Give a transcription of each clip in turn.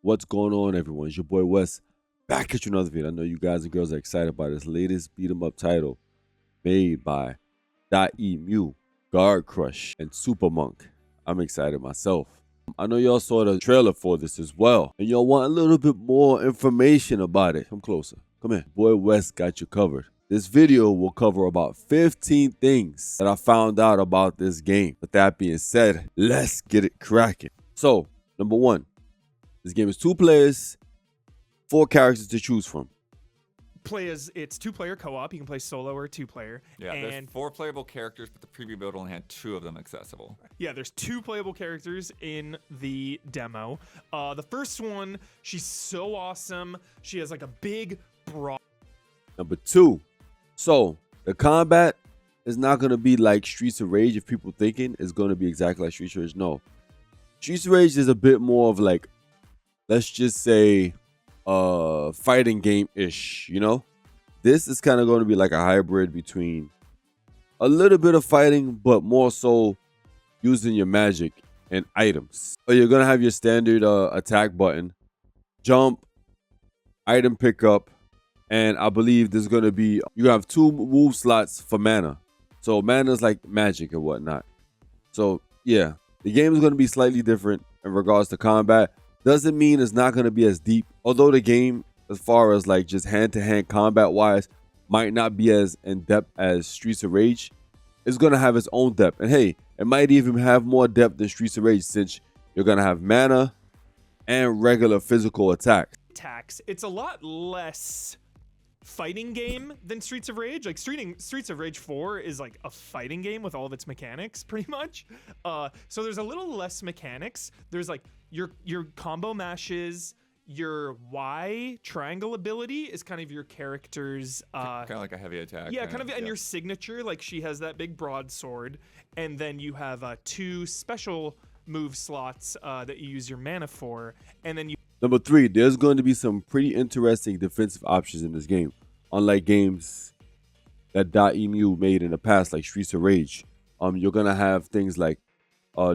What's going on, everyone? It's your boy Wes, back at you another video. I know you guys and girls are excited about this latest beat 'em up title made by Dotemu, Guard Crush, and Super Monk. I'm excited myself. I know y'all saw the trailer for this as well, and y'all want a little bit more information about it. Come closer. Come here. Boy Wes got you covered. This video will cover about 15 things that I found out about this game. With that being said, let's get it cracking. So, number one, this game is 2 players, 4 characters to choose from. It's 2-player co-op. You can play solo or 2-player. Yeah, and there's 4 playable characters, but the preview build only had 2 of them accessible. Yeah, there's 2 playable characters in the demo. The first one, she's so awesome. She has like a big broad. Number 2, so the combat is not going to be like Streets of Rage if people thinking it's going to be exactly like Streets of Rage. No. Streets of Rage is a bit more of like, let's just say, fighting game-ish, you know? This is kind of going to be like a hybrid between a little bit of fighting, but more so using your magic and items. So you're going to have your standard attack button, jump, item pickup, and I believe there's going to be, you have 2 move slots for mana. So mana is like magic and whatnot. So yeah, the game is going to be slightly different in regards to combat. Doesn't mean it's not going to be as deep. Although the game, as far as like just hand-to-hand combat-wise, might not be as in-depth as Streets of Rage, it's going to have its own depth. And hey, it might even have more depth than Streets of Rage, since you're going to have mana and regular physical attacks. It's a lot less fighting game than Streets of Rage. Like Streets of Rage 4 is like a fighting game with all of its mechanics, pretty much. So there's a little less mechanics. There's like your combo mashes, your Y triangle ability is kind of your character's kind of like a heavy attack. Yeah, kind of, and your signature, like she has that big broadsword, and then you have 2 special move slots that you use your mana for, and then you. Number 3, there's going to be some pretty interesting defensive options in this game, unlike games that Dotemu made in the past, like Streets of Rage. You're gonna have things like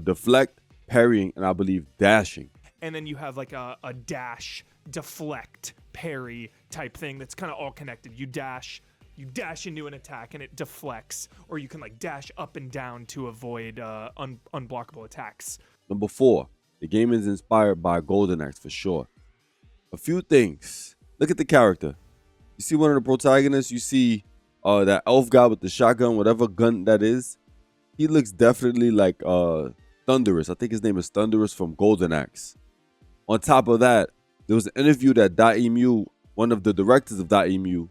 deflect, parrying, and I believe dashing. And then you have like a dash, deflect, parry type thing that's kind of all connected. You dash into an attack and it deflects, or you can like dash up and down to avoid unblockable attacks. Number 4, the game is inspired by Golden Axe for sure. A few things. Look at the character. You see one of the protagonists, you see that elf guy with the shotgun, whatever gun that is. He looks definitely like Thunderous. I think his name is Thunderous from Golden Axe. On top of that, there was an interview that Dotemu, one of the directors of Dotemu,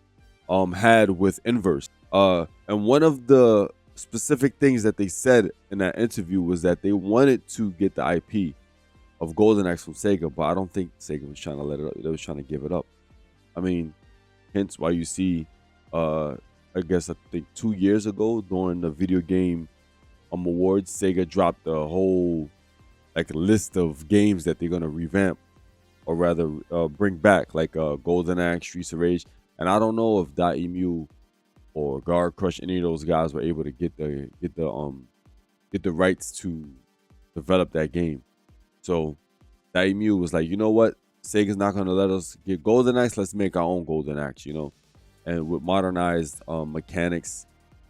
had with Invert. And one of the specific things that they said in that interview was that they wanted to get the IP of Golden Axe from Sega, but I don't think Sega was trying to let it up. They was trying to give it up. I mean, hence why you see, I think 2 years ago during the video game awards, Sega dropped a whole like list of games that they're gonna revamp, or rather bring back, like Golden Axe, Streets of Rage. And I don't know if Dotemu or Guard Crush, any of those guys were able to get the rights to develop that game. So Dotemu was like, you know what, Sega's not gonna let us get Golden Axe, let's make our own Golden Axe, you know, and with modernized mechanics,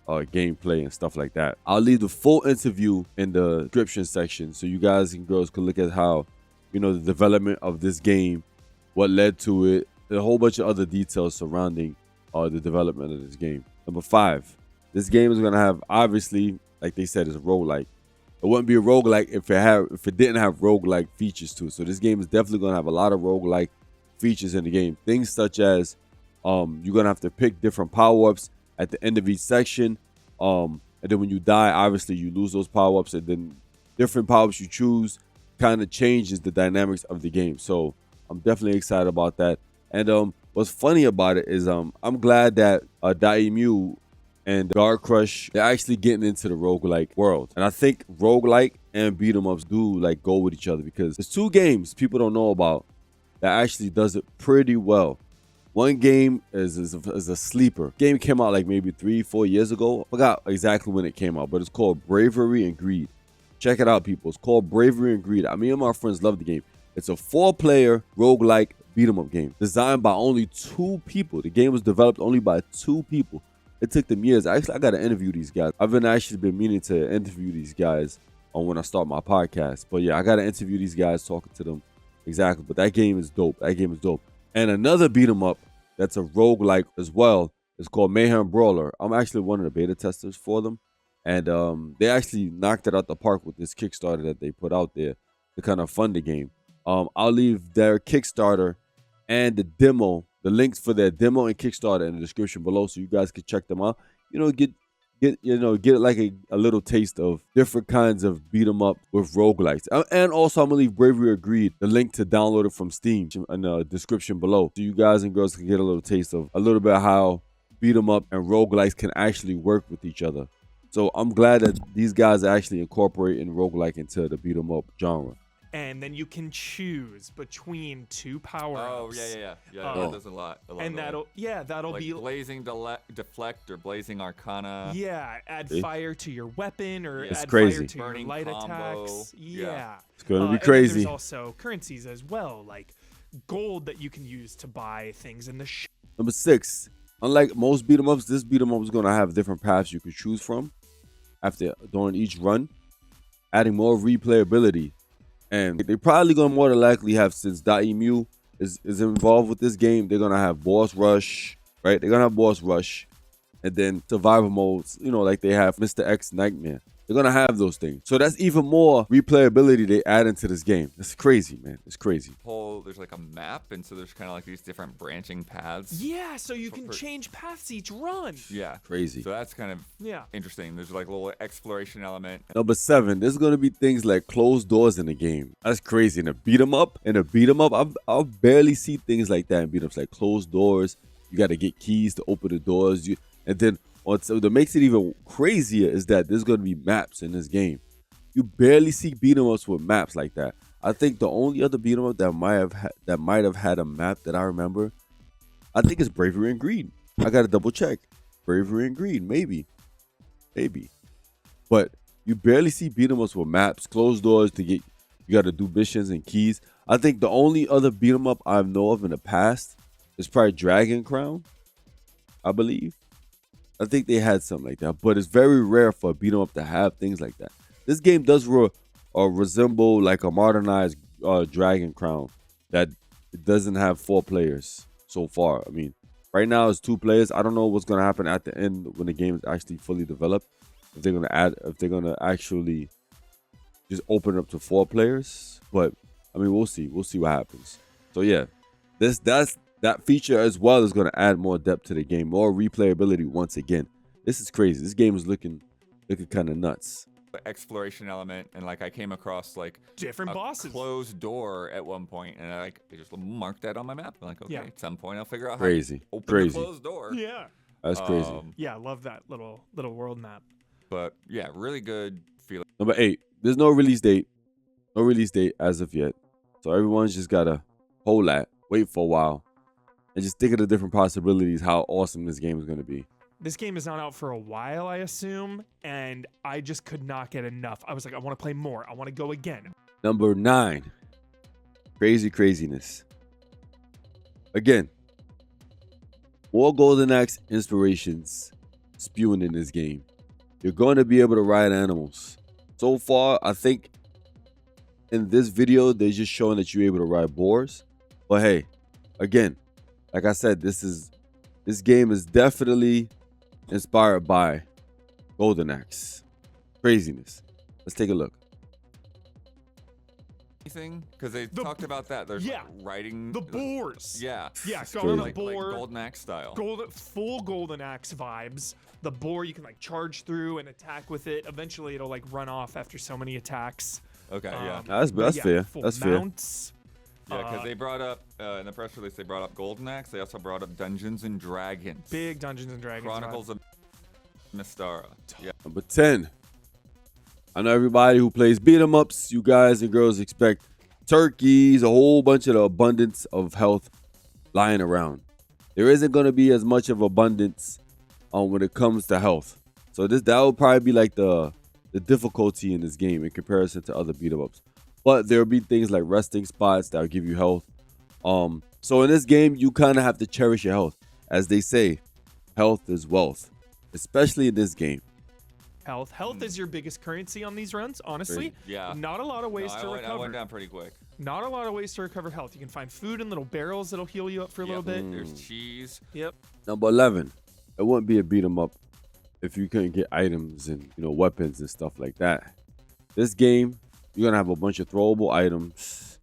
gameplay and stuff like that. I'll leave the full interview in the description section so you guys and girls can look at how, you know, the development of this game, what led to it, and a whole bunch of other details surrounding the development of this game. Number 5, this game is gonna have, obviously, like they said, it's a roguelike. It wouldn't be a roguelike if it didn't have roguelike features to it. So this game is definitely gonna have a lot of roguelike features in the game. Things such as you're gonna have to pick different power-ups at the end of each section, and then when you die, obviously you lose those power-ups, and then different power-ups you choose kind of changes the dynamics of the game. So I'm definitely excited about that. And what's funny about it is I'm glad that Dotemu and Guard Crush, they're actually getting into the roguelike world. And I think roguelike and beat 'em ups do like go with each other, because there's 2 games people don't know about that actually does it pretty well. One game is a sleeper. Game came out like maybe 3-4 years ago. I forgot exactly when it came out, but it's called Bravery and Greed. Check it out, people. It's called Bravery and Greed. Me and my friends love the game. It's a 4-player roguelike beat 'em up game designed by only 2 people. The game was developed only by 2 people. It took them years. Actually, I got to interview these guys. I've been meaning to interview these guys on when I start my podcast. But yeah, I got to interview these guys, talking to them. Exactly. But that game is dope. That game is dope. And another beat 'em up that's a roguelike as well is called Mayhem Brawler. I'm actually one of the beta testers for them. And they actually knocked it out the park with this Kickstarter that they put out there to kind of fund the game. I'll leave their Kickstarter and the demo, the links for their demo and Kickstarter in the description below, so you guys can check them out. Get like a little taste of different kinds of beat 'em up with roguelikes. And also, I'm gonna leave Bravery and Greed, the link to download it from Steam, in the description below, so you guys and girls can get a little taste of a little bit of how beat 'em up and roguelikes can actually work with each other. So I'm glad that these guys are actually incorporating roguelike into the beat 'em up genre. And then you can choose between 2 power-ups. Oh, yeah. That does a lot. And that'll like be blazing deflect or blazing arcana. Yeah, add fire to your weapon or It's add crazy. fire to your Burning light combo. attacks. Yeah. It's gonna be And then crazy. there's also currencies as well, like gold that you can use to buy things in the shop. Number 6. Unlike most beat 'em ups, this beat 'em up is gonna have different paths you could choose from during each run, adding more replayability. And they probably gonna more than likely have, since Dotemu is involved with this game, they're gonna have boss rush, right? They're gonna have boss rush, and then survival modes, like they have Mr. X Nightmare. They're gonna have those things. So that's even more replayability they add into this game. It's crazy, man. It's crazy. There's like a map, and so there's kind of like these different branching paths. Yeah, so you can change paths each run. Yeah. Crazy. So that's kind of interesting. There's like a little exploration element. Number 7, there's gonna be things like closed doors in the game. That's crazy. In a beat 'em up, I'll barely see things like that in beat 'em ups, like closed doors. You got to get keys to open the doors. And then what makes it even crazier is that there's gonna be maps in this game. You barely see beat 'em ups with maps like that. I think the only other beat 'em up that might have had a map that I remember, I think it's Bravery and Greed. I gotta double check. Bravery and Greed, maybe. But you barely see beat 'em ups with maps, closed doors to get. You gotta do missions and keys. I think the only other beat 'em up I know of in the past is probably Dragon Crown, I believe. I think they had something like that, but it's very rare for a beat 'em up to have things like that. This game does resemble like a modernized Dragon Crown that it doesn't have 4 players so far. I mean, right now it's 2 players. I don't know what's gonna happen at the end when the game is actually fully developed. If they're gonna actually just open it up to 4 players. But I mean, we'll see. We'll see what happens. So yeah, that feature as well is gonna add more depth to the game, more replayability once again. This is crazy. This game is looking kind of nuts. The exploration element, and like I came across like Different a bosses. closed door at one point, and I just marked that on my map. I'm like, okay, Yeah. at some point I'll figure out Crazy. how to open Crazy. the closed door. Yeah. That's crazy. Yeah, I love that little world map. But yeah, really good feeling. Number 8. There's no release date. No release date as of yet. So everyone's just gotta hold that, wait for a while, and just think of the different possibilities, how awesome this game is gonna be. This game is not out for a while, I assume, and I just could not get enough. I was like, I want to play more. I want to go again. Number 9. Craziness. Again, more Golden Axe inspirations spewing in this game. You're going to be able to ride animals. So far, I think in this video, they're just showing that you're able to ride boars. But hey, again, like I said, this game is definitely inspired by Golden Axe. Craziness. Let's take a look. Anything? Because they talked about that. There's like riding the boars. Yeah. Yeah, It's go on a crazy. Like boar. Golden Axe style. Full Golden Axe vibes. The boar you can like charge through and attack with it. Eventually it'll like run off after so many attacks. Okay, yeah. That's but fair. Full That's fair. mounts. Yeah, because they brought up, in the press release, they brought up Golden Axe. They also brought up Dungeons and Dragons. Big Dungeons and Dragons. Chronicles of Mystara. Yeah. Number 10. I know everybody who plays beat 'em ups, you guys and girls expect turkeys, a whole bunch of the abundance of health lying around. There isn't going to be as much of abundance when it comes to health. So that will probably be like the difficulty in this game in comparison to other beat 'em ups. but there'll be things like resting spots that'll give you health. So in this game, you kind of have to cherish your health. As they say, health is wealth, especially in this game. Health is your biggest currency on these runs, honestly. Yeah. Not a lot of ways to recover. I went down pretty quick. Not a lot of ways to recover health. You can find food in little barrels that'll heal you up for a little bit. There's cheese. Yep. Number 11, it wouldn't be a beat 'em up if you couldn't get items and weapons and stuff like that. This game, you're gonna have a bunch of throwable items,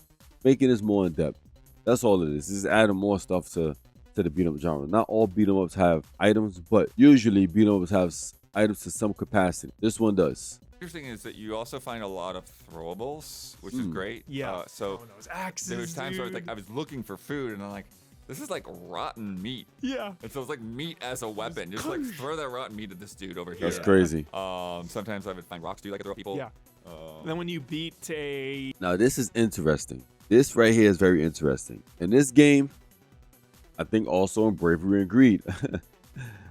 making this more in depth. That's all it is. This is adding more stuff to the beat 'em up genre. Not all beat 'em ups have items, but usually beat 'em ups have items to some capacity. This one does. Interesting is that you also find a lot of throwables, which is great. Yeah. So those axes, there was times where dude. I was looking for food and I'm like, this is like rotten meat. Yeah. And so it's like meat as a weapon. Just like throw that rotten meat at this dude over here. That's crazy. Sometimes I would find rocks too, like I throw at people. Yeah. Then when you beat a Now this is interesting. This right here is very interesting. In this game, I think also in Bravery and Greed.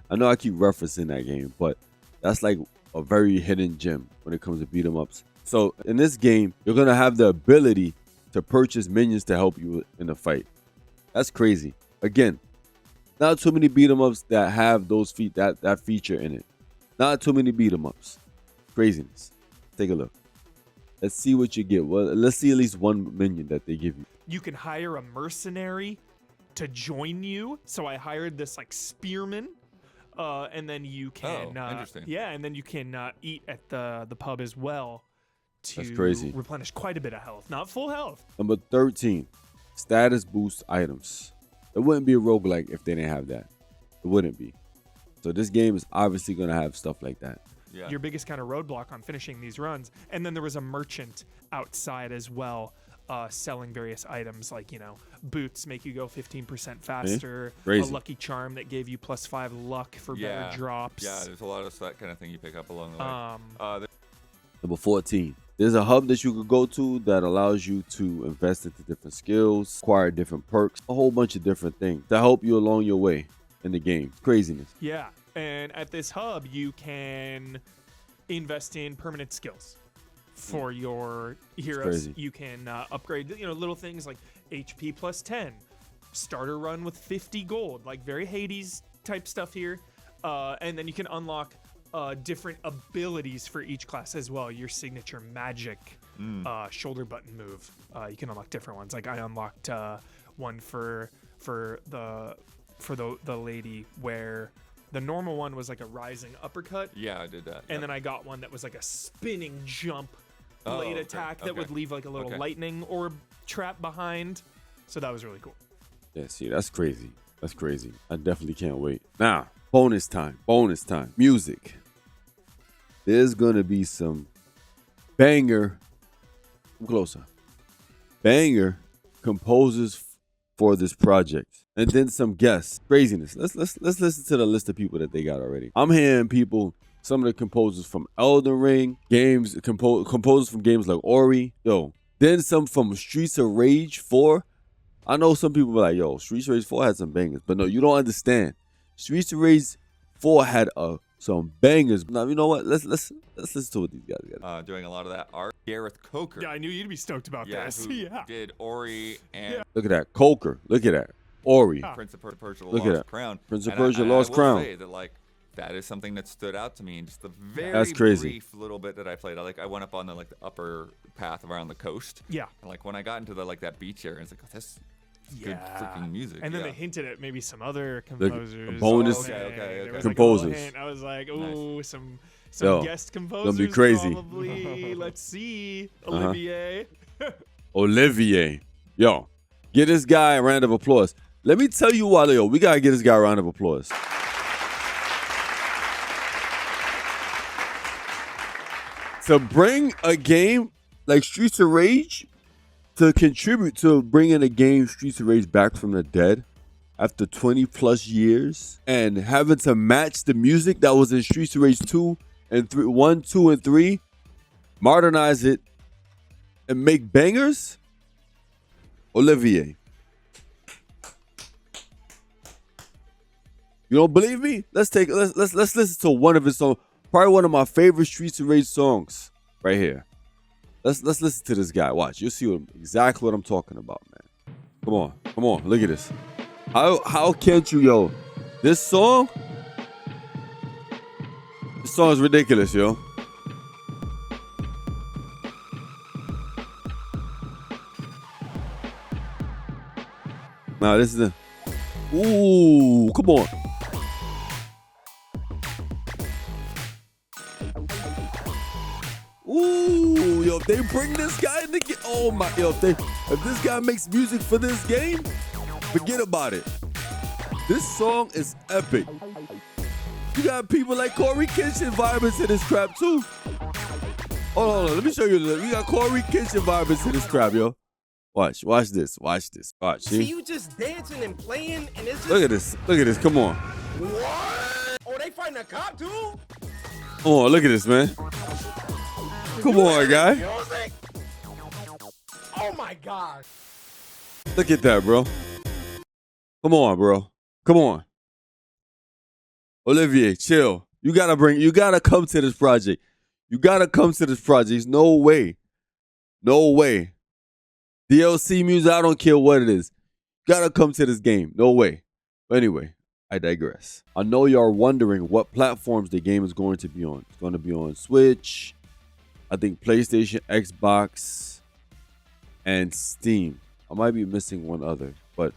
I know I keep referencing that game, but that's like a very hidden gem when it comes to beat 'em ups. So in this game, you're gonna have the ability to purchase minions to help you in the fight. That's crazy. Again, not too many beat 'em ups that have those that feature in it. Not too many beat 'em ups. Craziness. Take a look. Let's see what you get. Well, let's see at least one minion that they give you. you can hire a mercenary to join you. So I hired this like spearman. And then you can interesting. Yeah, and then you can eat at the pub as well to That's crazy. replenish quite a bit of health. Not full health. Number 13, status boost items. It wouldn't be a roguelike if they didn't have that. It wouldn't be. So this game is obviously going to have stuff like that. Yeah. Your biggest kind of roadblock on finishing these runs. And then there was a merchant outside as well, selling various items like, boots make you go 15% faster. Crazy. A lucky charm that gave you +5 luck for better drops. Yeah, there's a lot of that kind of thing you pick up along the way. Number 14, there's a hub that you could go to that allows you to invest into different skills, acquire different perks, a whole bunch of different things to help you along your way in the game. Craziness. Yeah, and at this hub, you can invest in permanent skills for your heroes. Crazy. You can upgrade, little things like HP +10, starter run with 50 gold, like very Hades type stuff here. And then you can unlock different abilities for each class as well. Your signature magic shoulder button move. You can unlock different ones. Like I unlocked one for the lady where the normal one was like a rising uppercut. Yeah, I did that. And then I got one that was like a spinning jump blade okay, attack that would leave like a little lightning orb trap behind. So that was really cool. Yeah, see, that's crazy. That's crazy. I definitely can't wait. Now, bonus time. Bonus time. Music. There's going to be some banger. Come closer. Banger composers for this project. And then some guests. Craziness. Let's listen to the list of people that they got already. I'm hearing people, some of the composers from Elden Ring, composers from games like Ori. Then some from Streets of Rage 4. I know some people were like, Streets of Rage 4 had some bangers. But no, you don't understand. Streets of Rage 4 had some bangers. Now, you know what? Let's listen to what these guys got. Doing a lot of that art. Gareth Coker. Yeah, I knew you'd be stoked about this. Who Yeah. did Ori and Look at that. Coker. Look at that. Ori. Prince of Persia Look at Lost that. Crown. Prince of And Persia I Lost will Crown. say that, that is something that stood out to me in just the very That's crazy. brief little bit that I played. I went up on the upper path around the coast. Yeah. And when I got into that beach area, it's like, oh, that's good freaking music. And then yeah. they hinted at maybe some other composers. bonus Okay. There was composers. Like a little hint. I was like, ooh, some Yo, guest composers. gonna be crazy. Probably. Let's see, Olivier. Olivier. Yo, give this guy a round of applause. Let me tell you why, we got to give this guy a round of applause. To bring a game like Streets of Rage, to contribute to bringing a game Streets of Rage back from the dead after 20 plus years and having to match the music that was in Streets of Rage 2 and 3, 1, 2, and 3, modernize it and make bangers. Olivier. You don't believe me? Let's listen to one of his songs. Probably one of my favorite Streets of Rage songs right here. Let's listen to this guy. Watch, you'll see exactly what I'm talking about, man. Come on, look at this. How can't you, yo? This song is ridiculous, yo. Nah, this is the. Ooh, come on. Ooh, yo, if they bring this guy in the game, oh my, yo, if this guy makes music for this game, forget about it. This song is epic. You got people like CoryxKenshin vibing to this crap too. Hold on, let me show you. You got CoryxKenshin vibing to this crap, yo. Watch this. Watch, see? You just dancing and playing, and it's just... Look at this, come on. What? Oh, they fighting a cop too? Come on, look at this, man. Come on, guy. Music? Oh my God. Look at that, bro. Come on, bro. Come on. Oliveie, chill. You gotta come to this project. There's no way. DLC music, I don't care what it is. Gotta come to this game. No way. But anyway, I digress. I know y'all wondering what platforms the game is going to be on. It's going to be on Switch, I think PlayStation, Xbox, and Steam. I might be missing one other, but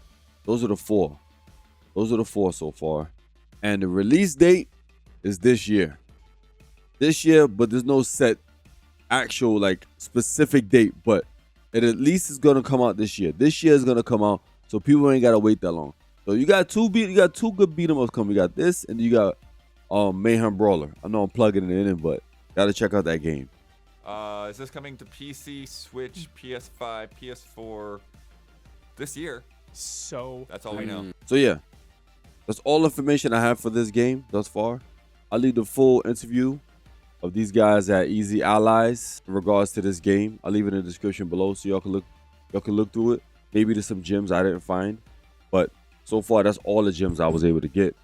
those are the four. So far. And the release date is this year. But there's no set actual like specific date, but it at least is gonna come out this year. This year is gonna come out, so people ain't gotta wait that long. So you got two good beat 'em ups coming. You got this, and you got Mayhem Brawler. I know I'm plugging it in, but gotta check out that game. Is this coming to PC, Switch, PS5, PS4 this year? So That's all we know. So yeah, that's all information I have for this game thus far. I'll leave the full interview of these guys at Easy Allies in regards to this game. I'll leave it in the description below so y'all can look through it. Maybe there's some gems I didn't find, but so far that's all the gems I was able to get.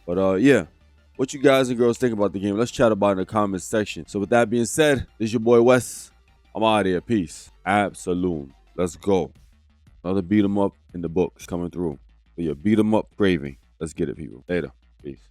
But yeah, what you guys and girls think about the game? Let's chat about it in the comments section. So with that being said, this is your boy Wes. I'm out of here. Peace. Absolum. Let's go. Another beat 'em up in the books coming through. So yeah, beat 'em up craving. Let's get it, people. Later. Peace.